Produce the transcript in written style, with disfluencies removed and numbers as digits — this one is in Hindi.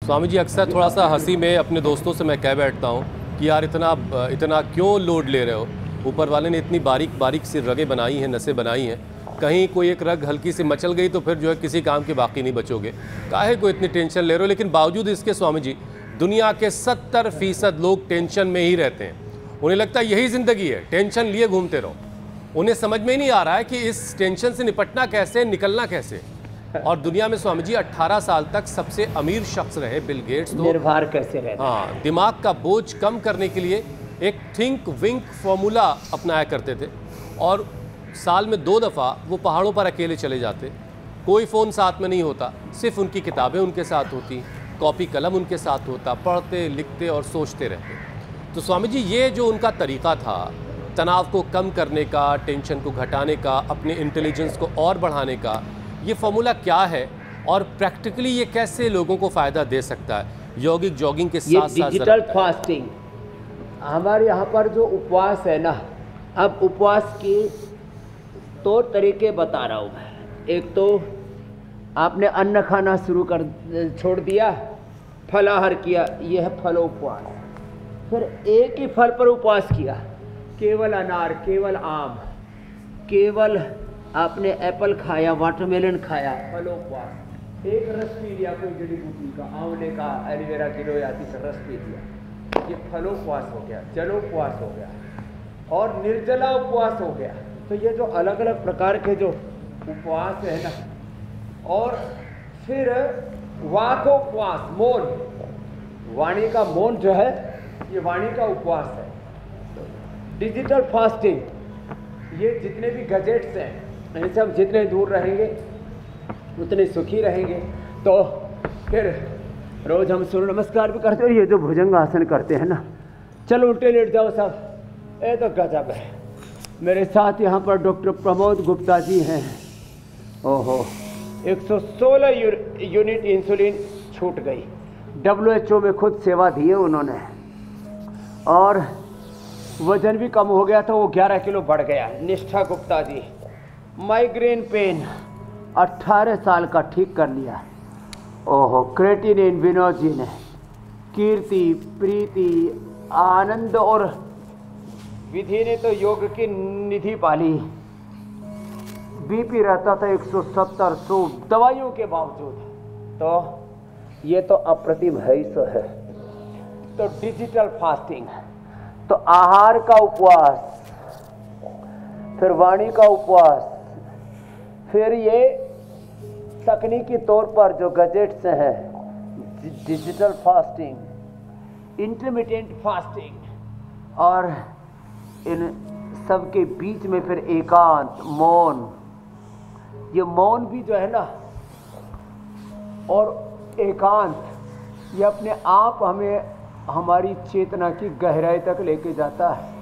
स्वामी जी, अक्सर थोड़ा सा हंसी में अपने दोस्तों से मैं कह बैठता हूँ कि यार इतना क्यों लोड ले रहे हो। ऊपर वाले ने इतनी बारीक बारीक सी रगें बनाई हैं, नसें बनाई हैं, कहीं कोई एक रग हल्की सी मचल गई तो फिर जो है किसी काम के बाकी नहीं बचोगे। काहे को इतनी टेंशन ले रहे हो। लेकिन बावजूद इसके स्वामी जी, दुनिया के 70% लोग टेंशन में ही रहते हैं। उन्हें लगता है यही ज़िंदगी है, टेंशन लिए घूमते रहो। उन्हें समझ में ही नहीं आ रहा है कि इस टेंशन से निपटना कैसे, निकलना कैसे। और दुनिया में स्वामी जी 18 साल तक सबसे अमीर शख्स रहे बिल गेट्स। तो निर्भर कैसे रहना। हाँ, दिमाग का बोझ कम करने के लिए एक थिंक विंक फॉर्मूला अपनाया करते थे और साल में 2 दफ़ा वो पहाड़ों पर अकेले चले जाते। कोई फ़ोन साथ में नहीं होता, सिर्फ उनकी किताबें उनके साथ होती, कॉपी कलम उनके साथ होता, पढ़ते लिखते और सोचते रहते। तो स्वामी जी, ये जो उनका तरीक़ा था तनाव को कम करने का, टेंशन को घटाने का, अपने इंटेलिजेंस को और बढ़ाने का, ये फॉर्मूला क्या है और प्रैक्टिकली ये कैसे लोगों को फ़ायदा दे सकता है यौगिक जॉगिंग के साथ साथ? डिजिटल फास्टिंग हमारे यहाँ पर जो उपवास है ना, अब उपवास के 2 तरीके बता रहा हूँ मैं। एक तो आपने अन्न खाना छोड़ दिया, फलाहार किया, यह है फल उपवास। फिर एक ही फल पर उपवास किया, केवल अनार, केवल आम, केवल आपने एप्पल खाया, वाटरमेलन खाया, फलोपवास। एक रस पी लिया कोई जड़ी बूटी का, आंवले का, एलोवेरा की लोयाती का रस पी लिया, ये फलोपवास हो गया, जलोपवास हो गया और निर्जला उपवास हो गया। तो ये जो अलग अलग प्रकार के जो उपवास है ना, और फिर वाकोपवास, मौन, वाणी का मौन जो है, ये वाणी का उपवास है। डिजिटल फास्टिंग, ये जितने भी गजेट्स हैं इनसे हम जितने दूर रहेंगे उतने सुखी रहेंगे। तो फिर रोज हम सूर्य नमस्कार भी करते हैं, ये जो भुजंग आसन करते हैं ना, चलो उल्टे लेट जाओ सब, ये तो गजब है। मेरे साथ यहाँ पर डॉक्टर प्रमोद गुप्ता जी हैं। ओहो, 116 यूनिट इंसुलिन छूट गई। WHO में खुद सेवा दी है उन्होंने, और वजन भी कम हो गया था, वो 11 किलो बढ़ गया। निष्ठा गुप्ता जी, माइग्रेन पेन 18 साल का ठीक कर लिया। ओहो, क्रेटिनिन, विनोद जी ने, कीर्ति, प्रीति, आनंद और विधि ने तो योग की निधि पाली। बीपी रहता था 170, 100 दवाइयों के बावजूद। तो ये तो अप्रतिम है ही सो है। तो डिजिटल फास्टिंग, तो आहार का उपवास, फिर वाणी का उपवास, फिर ये तकनीकी तौर पर जो गजेट्स हैं, डिजिटल फास्टिंग, इंटरमिटेंट फास्टिंग, और इन सब के बीच में फिर एकांत, मौन। ये मौन भी जो है ना और एकांत, ये अपने आप हमें हमारी चेतना की गहराई तक लेके जाता है।